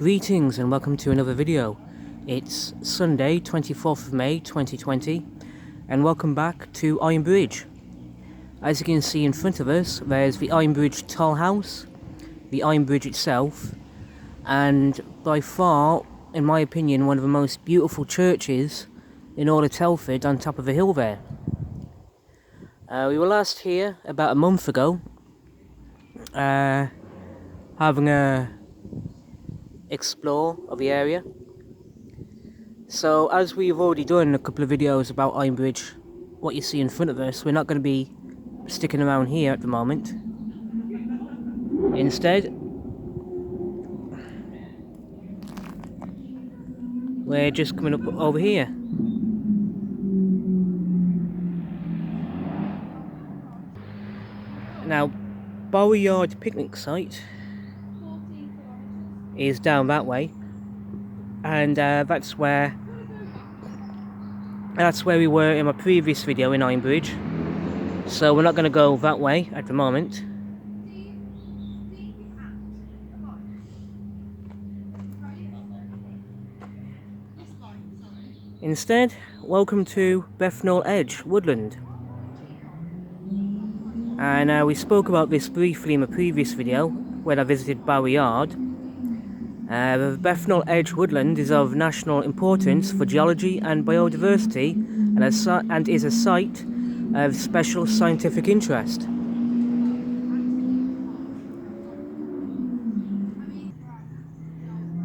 Greetings and welcome to another video. It's Sunday 24th of May 2020 and welcome back to Ironbridge. As you can see in front of us, there's the Ironbridge Toll House, the Ironbridge itself, and by far, in my opinion, one of the most beautiful churches in all of Telford on top of a hill there. We were last here about a month ago, having a explore of the area. So as we've already done a couple of videos about Ironbridge, what you see in front of us, we're not going to be sticking around here at the moment. Instead, we're just coming up over here. Now, Bower Yard picnic site is down that way, and that's where we were in my previous video in Ironbridge. So we're not going to go that way at the moment. Instead, welcome to Bethnal Edge Woodland. And we spoke about this briefly in my previous video when I visited Bower Yard. The Bethnal Edge Woodland is of national importance for geology and biodiversity and is a site of special scientific interest.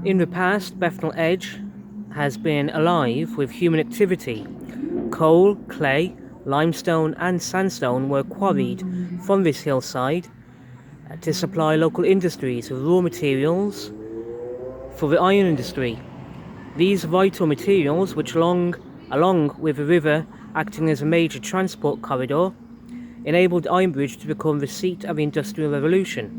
In the past, Bethnal Edge has been alive with human activity. Coal, clay, limestone and sandstone were quarried from this hillside to supply local industries with raw materials for the iron industry. These vital materials, which along with the river acting as a major transport corridor, enabled Ironbridge to become the seat of the Industrial Revolution.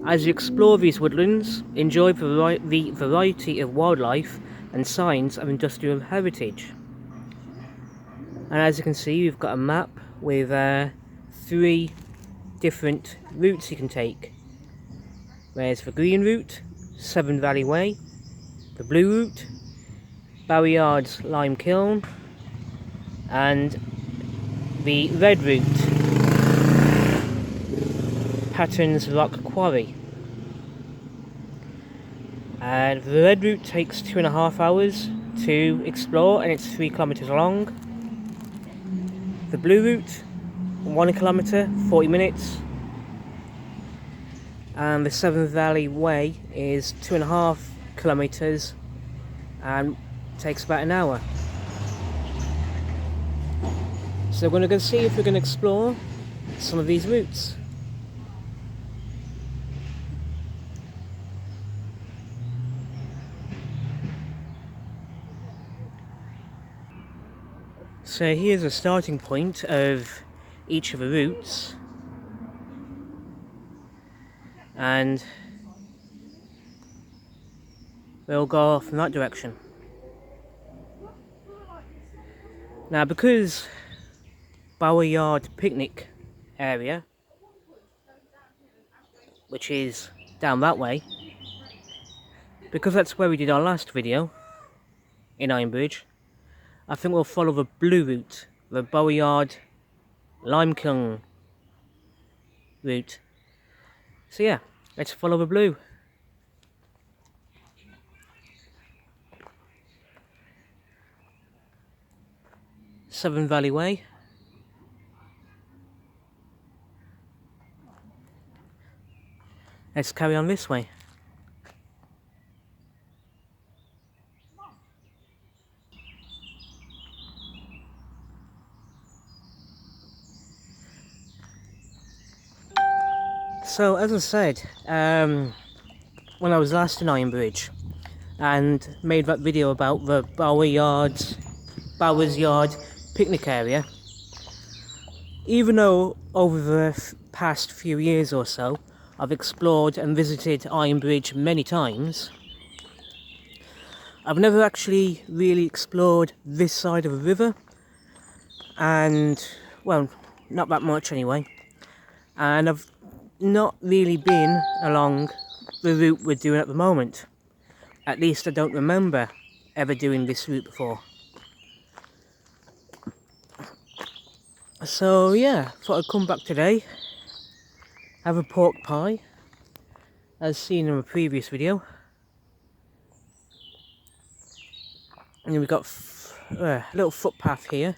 As you explore these woodlands, enjoy the variety of wildlife and signs of industrial heritage. And as you can see, we've got a map with 3 different routes you can take. There's the green route, Severn Valley Way, the blue route, Bower Yard's Lime Kiln, and the red route, Patton's Rock Quarry. And the red route takes 2.5 hours to explore and it's 3 kilometers long. The blue route, 1 kilometer, 40 minutes. And the Severn Valley Way is 2.5 kilometers and takes about an hour. So we're going to go see if we can explore some of these routes. So here's a starting point of each of the routes, and we'll go off in that direction. Now, because Bower Yard picnic area, which is down that way, because that's where we did our last video in Ironbridge, I think we'll follow the blue route, the Bower Yard Lime Kiln route. So yeah, let's follow the blue. Severn Valley Way. Let's carry on this way. So as I said, when I was last in Ironbridge and made that video about the Bower's Yard picnic area, even though over the past few years or so I've explored and visited Ironbridge many times, I've never actually really explored this side of the river, and well, not that much anyway. And I've not really been along the route we're doing at the moment. At least I don't remember ever doing this route before. So yeah, thought I'd come back today, have a pork pie, as seen in a previous video. And we've got a little footpath here.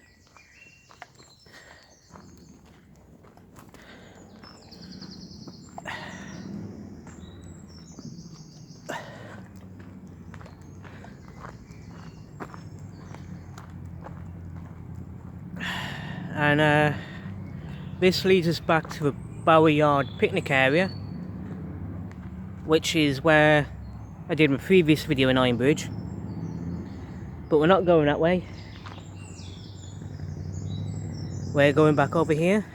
And this leads us back to the Bower Yard picnic area, which is where I did my previous video in Ironbridge. But we're not going that way. We're going back over here.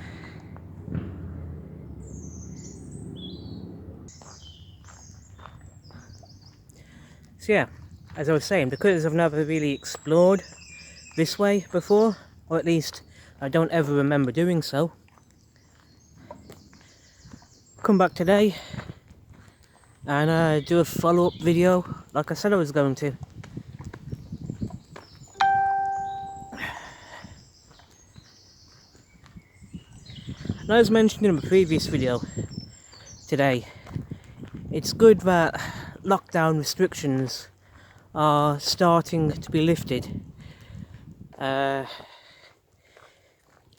So yeah, as I was saying, because I've never really explored this way before, or at least I don't ever remember doing so, come back today and do a follow-up video like I said I was going to. And as mentioned in my previous video today, it's good that lockdown restrictions are starting to be lifted.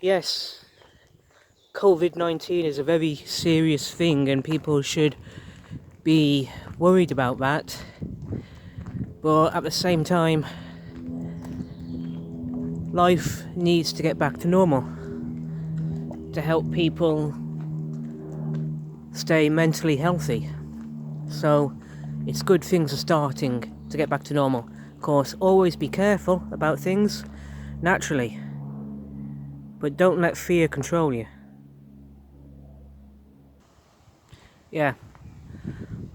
Yes, COVID-19 is a very serious thing and people should be worried about that, but at the same time, life needs to get back to normal to help people stay mentally healthy. So it's good things are starting to get back to normal. Of course, always be careful about things, naturally, but don't let fear control you. Yeah,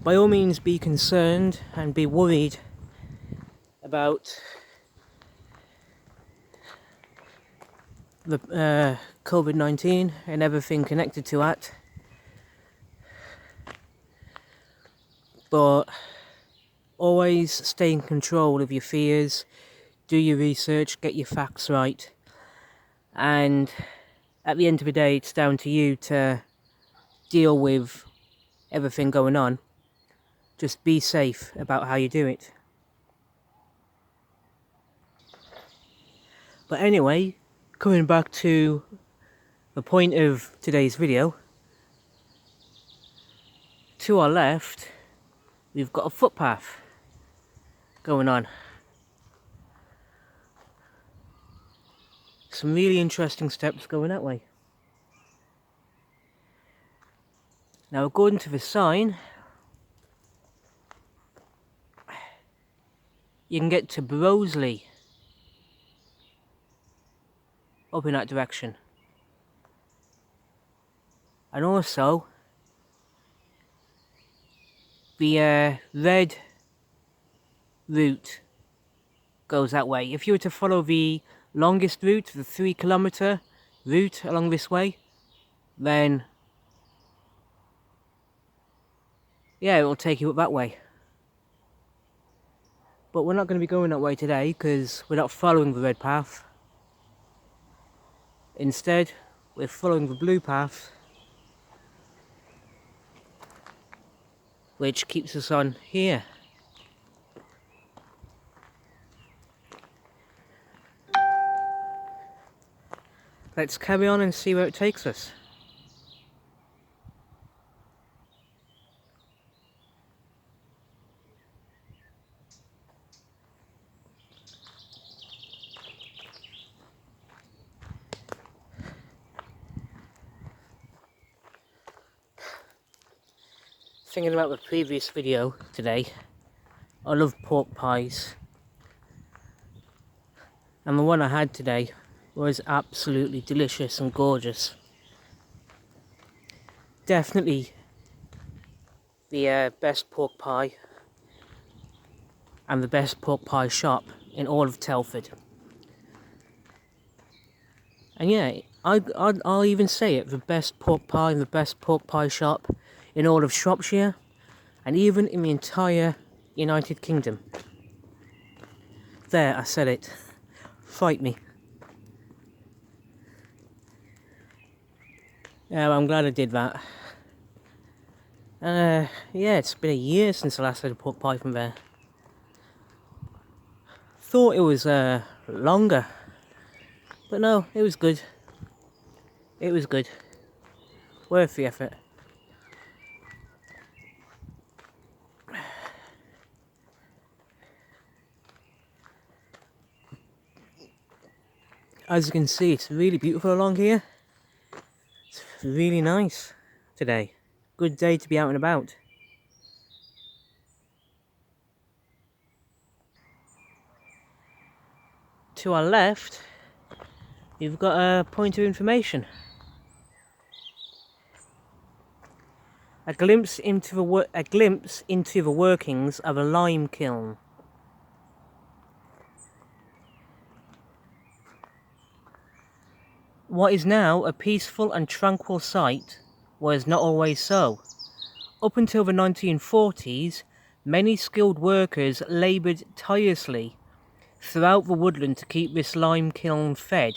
by all means be concerned and be worried about the COVID-19 and everything connected to that, but always stay in control of your fears, do your research, get your facts right, and at the end of the day it's down to you to deal with everything going on. Just be safe about how you do it. But anyway, coming back to the point of today's video, to our left we've got a footpath going on. Some really interesting steps going that way. Now according to the sign, you can get to Broseley up in that direction. And also, the red route goes that way. If you were to follow the longest route, the 3-kilometre route along this way, then yeah, it will take you up that way. But we're not going to be going that way today because we're not following the red path. Instead, we're following the blue path, which keeps us on here. Let's carry on and see where it takes us. Thinking about the previous video today, I love pork pies, and the one I had today was absolutely delicious and gorgeous. Definitely the best pork pie and the best pork pie shop in all of Telford. And yeah, I'll even say it, the best pork pie and the best pork pie shop in all of Shropshire and even in the entire United Kingdom. There, I said it. Fight me. Yeah, well, I'm glad I did that. Yeah, it's been a year since I last had a pork pie from there. Thought it was longer, but no, it was good. It was good. Worth the effort. As you can see, it's really beautiful along here. It's really nice today. Good day to be out and about. To our left, you've got a point of information. A glimpse into the workings of a lime kiln. What is now a peaceful and tranquil site was not always so. Up until the 1940s, many skilled workers laboured tirelessly throughout the woodland to keep this lime kiln fed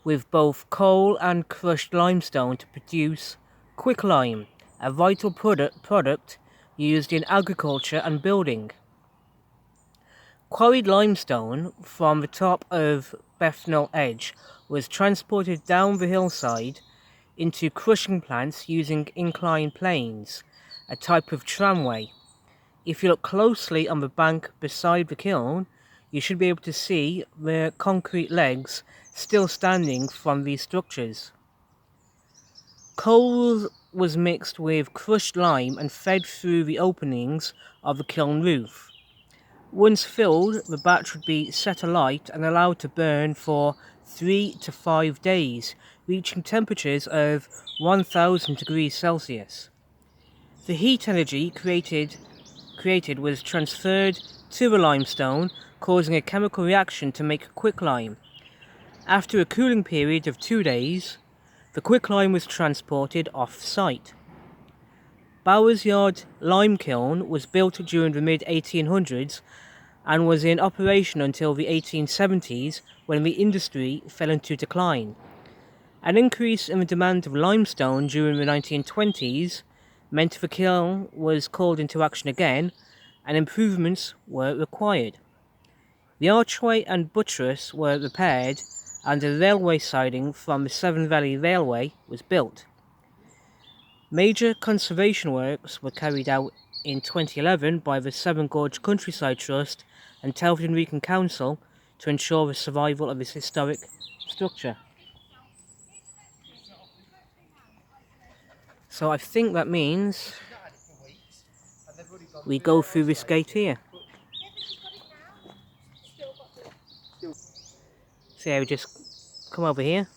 with both coal and crushed limestone to produce quicklime, a vital product used in agriculture and building. Quarried limestone from the top of Bethnal Edge was transported down the hillside into crushing plants using inclined planes, a type of tramway. If you look closely on the bank beside the kiln, you should be able to see the concrete legs still standing from these structures. Coal was mixed with crushed lime and fed through the openings of the kiln roof. Once filled, the batch would be set alight and allowed to burn for 3 to 5 days, reaching temperatures of 1000 degrees Celsius. The heat energy created was transferred to the limestone, causing a chemical reaction to make quicklime. After a cooling period of 2 days, the quicklime was transported off-site. Bowers Yard lime kiln was built during the mid-1800s and was in operation until the 1870s, when the industry fell into decline. An increase in the demand of limestone during the 1920s meant the kiln was called into action again, and improvements were required. The archway and buttress were repaired, and a railway siding from the Severn Valley Railway was built. Major conservation works were carried out in 2011 by the Severn Gorge Countryside Trust and Telford and Wrekin Council to ensure the survival of this historic structure. So I think that means we go through this gate here. So yeah, we just come over here.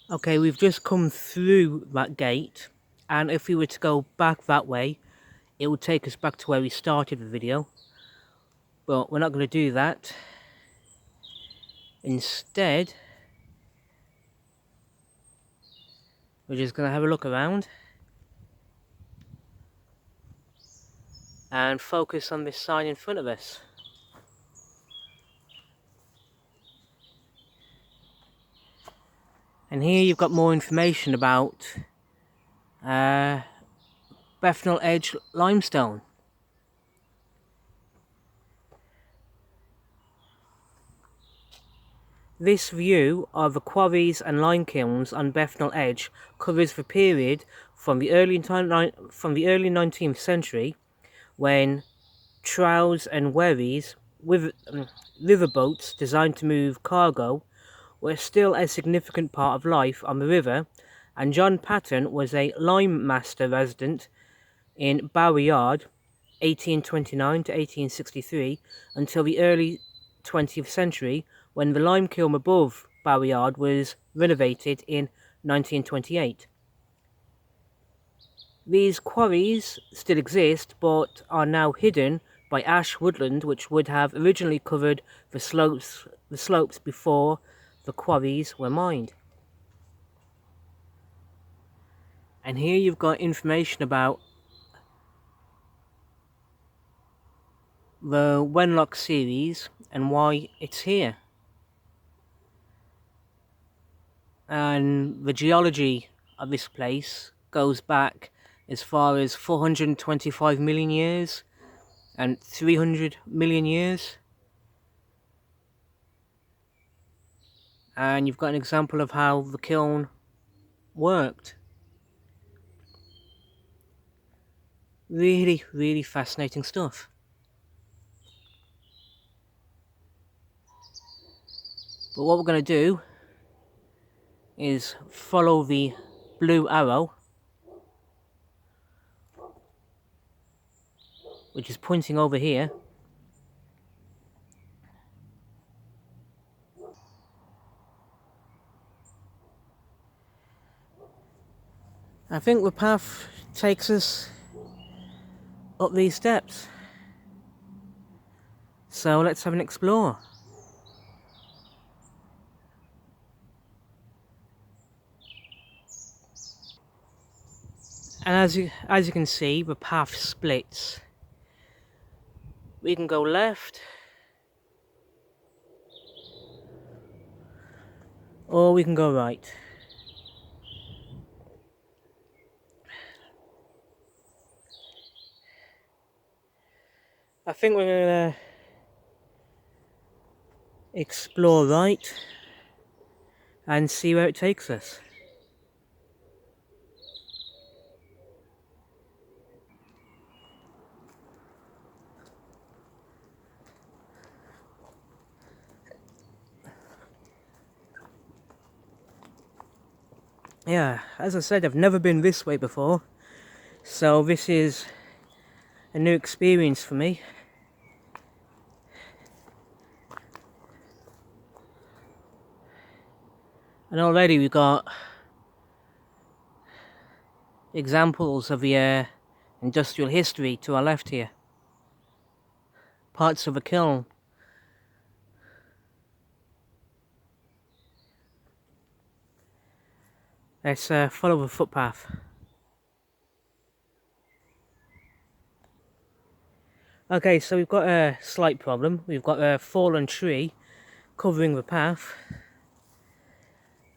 Okay, we've just come through that gate, and if we were to go back that way, it would take us back to where we started the video. But we're not going to do that. Instead, we're just going to have a look around and focus on this sign in front of us. And here you've got more information about Bethnal Edge limestone. This view of the quarries and lime kilns on Bethnal Edge covers the period from the early 19th century, when troughs and wherries, with riverboats designed to move cargo, were still a significant part of life on the river, and John Patton was a lime master resident in Bower Yard 1829 to 1863 until the early 20th century, when the lime kiln above Bower Yard was renovated in 1928. These quarries still exist, but are now hidden by ash woodland, which would have originally covered the slopes before the quarries were mined. And here you've got information about the Wenlock series and why it's here. And the geology of this place goes back as far as 425 million years and 300 million years. And you've got an example of how the kiln worked. Really, really fascinating stuff. But what we're going to do is follow the blue arrow, which is pointing over here. I think the path takes us up these steps. So let's have an explore. And as you can see, the path splits. We can go left, or we can go right. I think we're gonna explore right and see where it takes us. Yeah, as I said, I've never been this way before, so this is a new experience for me. And already we've got examples of the industrial history to our left here. Parts of a kiln. Let's follow the footpath. Okay, so we've got a slight problem. We've got a fallen tree covering the path.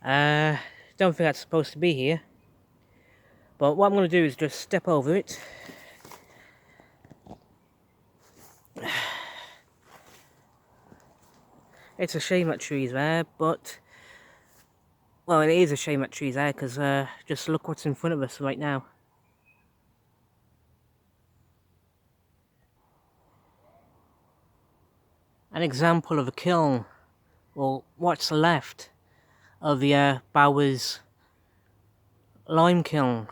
Don't think that's supposed to be here. But what I'm going to do is just step over it. It's a shame that tree's there, but... Well, it is a shame that tree's there, because just look what's in front of us right now. An example of a kiln, or what's left of the Bowers lime kiln.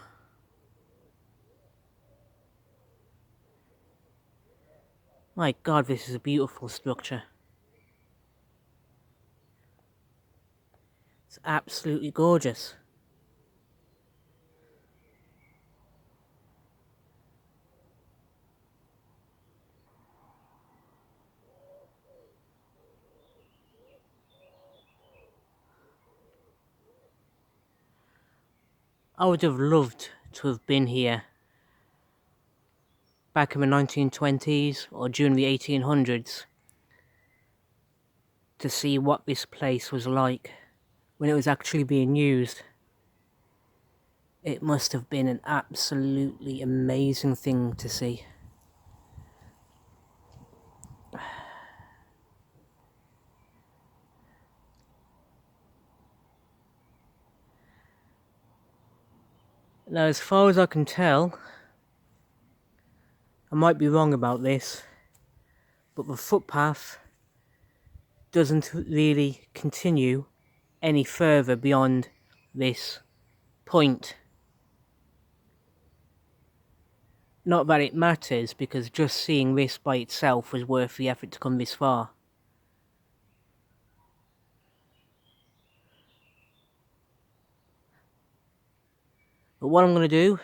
My God, this is a beautiful structure. It's absolutely gorgeous. I would have loved to have been here back in the 1920s or during the 1800s to see what this place was like when it was actually being used. It must have been an absolutely amazing thing to see. Now, as far as I can tell, I might be wrong about this, but the footpath doesn't really continue any further beyond this point. Not that it matters, because just seeing this by itself was worth the effort to come this far. But what I'm going to do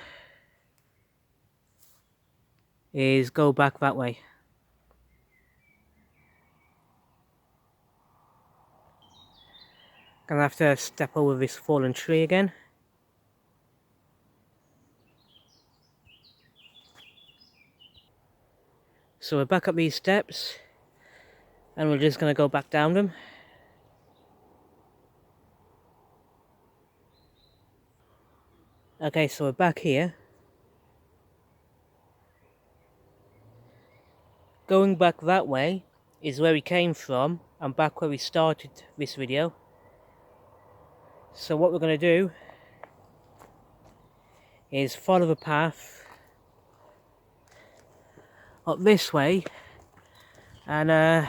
is go back that way. Gonna have to step over this fallen tree again. So we're back up these steps and we're just gonna go back down them. Okay, so we're back here. Going back that way is where we came from and back where we started this video. So what we're going to do is follow the path up this way and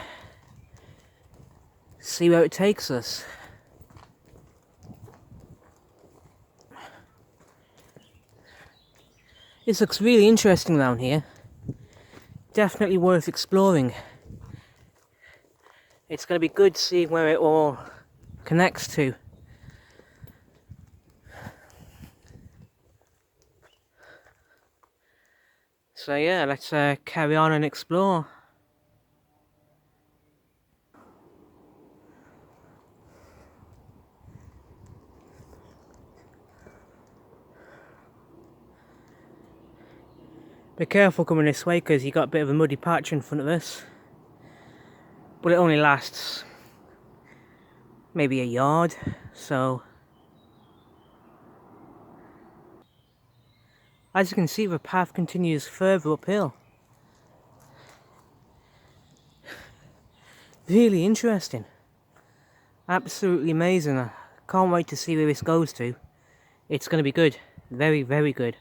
see where it takes us. This looks really interesting down here. Definitely worth exploring. It's going to be good seeing where it all connects to. So yeah, let's carry on and explore. Be careful coming this way because you got a bit of a muddy patch in front of us. But it only lasts maybe a yard, so as you can see, the path continues further uphill. Really interesting. Absolutely amazing. I can't wait to see where this goes to. It's going to be good. Very, very good.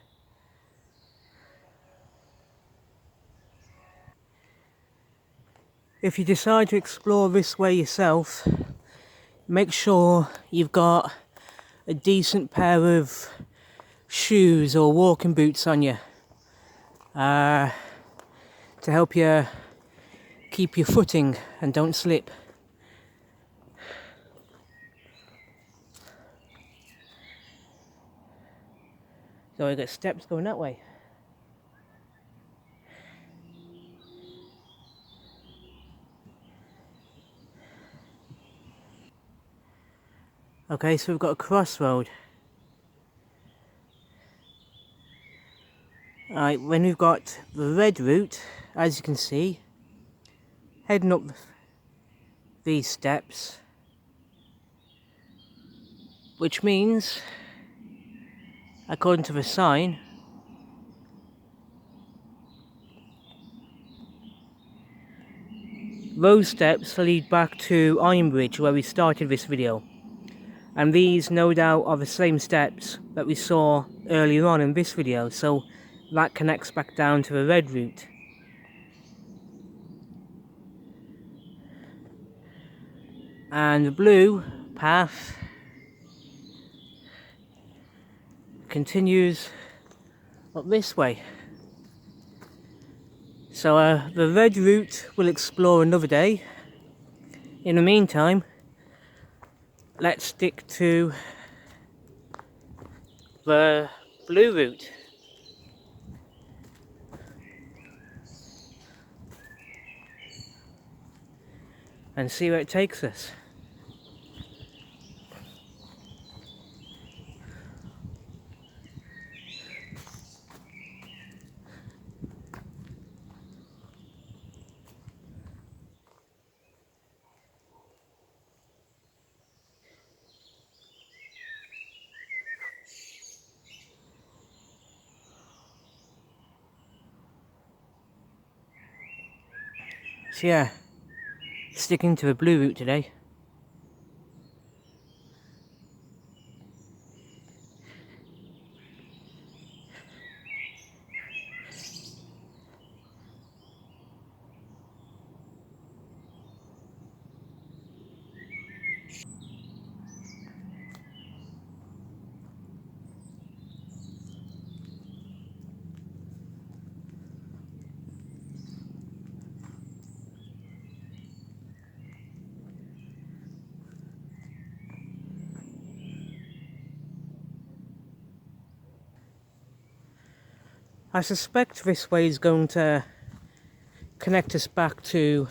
If you decide to explore this way yourself, make sure you've got a decent pair of shoes or walking boots on you to help you keep your footing and don't slip. So we've got steps going that way. Okay, so we've got a crossroad. Alright, when we've got the red route, as you can see, heading up these steps, which means, according to the sign, those steps lead back to Ironbridge where we started this video. And these no doubt are the same steps that we saw earlier on in this video, so that connects back down to the red route. And the blue path continues up this way. So the red route we'll explore another day. In the meantime, let's stick to the blue route. And see where it takes us. So yeah, sticking to the blue route today. I suspect this way is going to connect us back to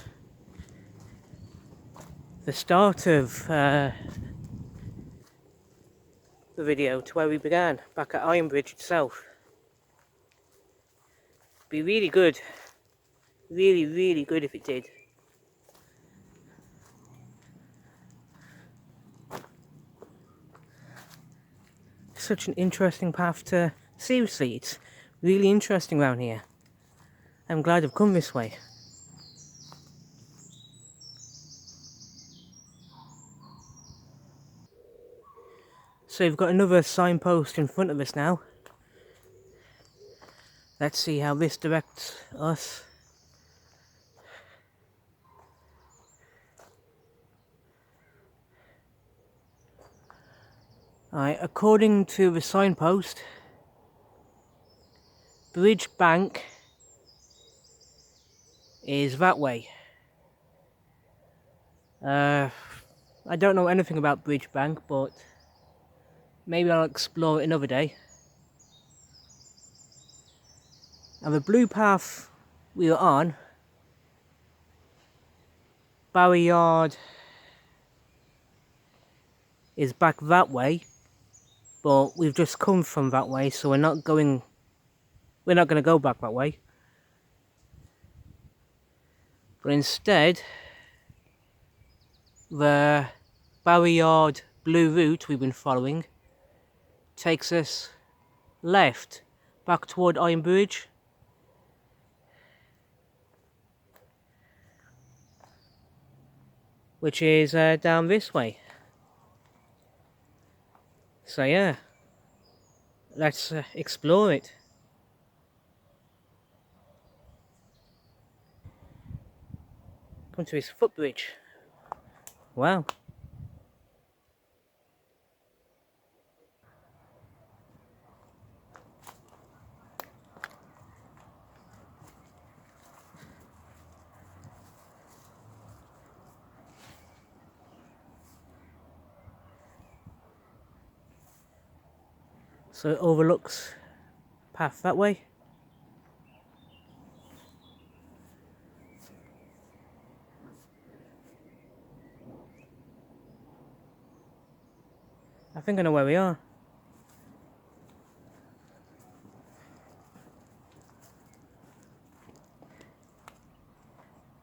the start of the video, to where we began, back at Ironbridge itself. Be really good, really good if it did. Such an interesting path to, seriously, it's really interesting around here. I'm glad I've come this way. So we've got another signpost in front of us now. Let's see how this directs us. Alright, according to the signpost, Bridge Bank is that way. I don't know anything about Bridge Bank, but maybe I'll explore it another day. And the blue path we were on, Barry Yard, is back that way, but we've just come from that way, so we're not going to go back that way. But instead, the Barry Yard blue route we've been following takes us left, back toward Ironbridge. Which is down this way. So yeah, let's explore it. Come to this footbridge. Wow. So it overlooks path that way. I think I know where we are.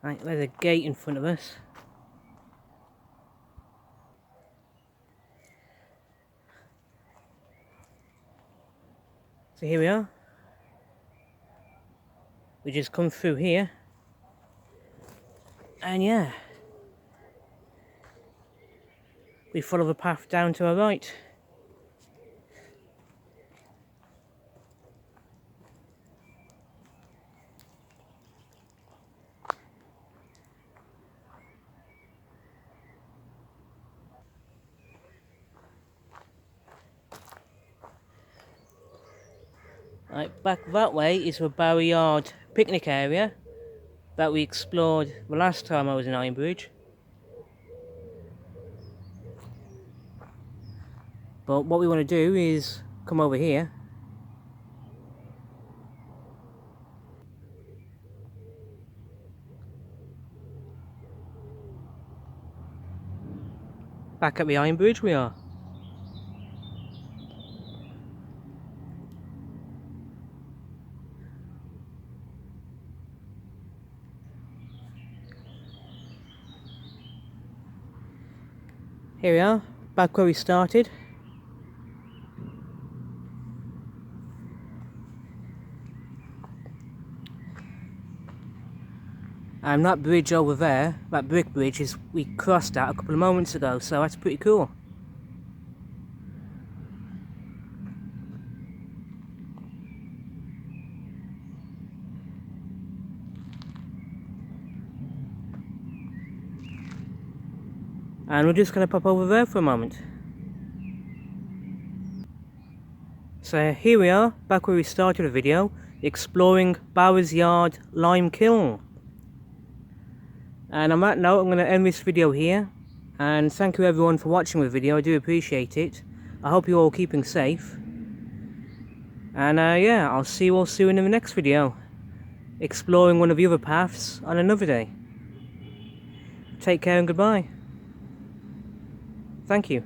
Right, there's a gate in front of us. So here we are. We just come through here. And yeah, we follow the path down to our right. Right, back that way is the Barry Yard picnic area that we explored the last time I was in Ironbridge. But what we want to do is come over here. Back at the Ironbridge we are. Here we are, back where we started. And that bridge over there, that brick bridge, is we crossed that a couple of moments ago, so that's pretty cool. And we're just going to pop over there for a moment. So here we are, back where we started the video, exploring Barry Yard lime kiln. And on that note, I'm going to end this video here. And thank you everyone for watching the video, I do appreciate it. I hope you're all keeping safe. And yeah, I'll see you all soon in the next video, exploring one of the other paths on another day. Take care and goodbye. Thank you.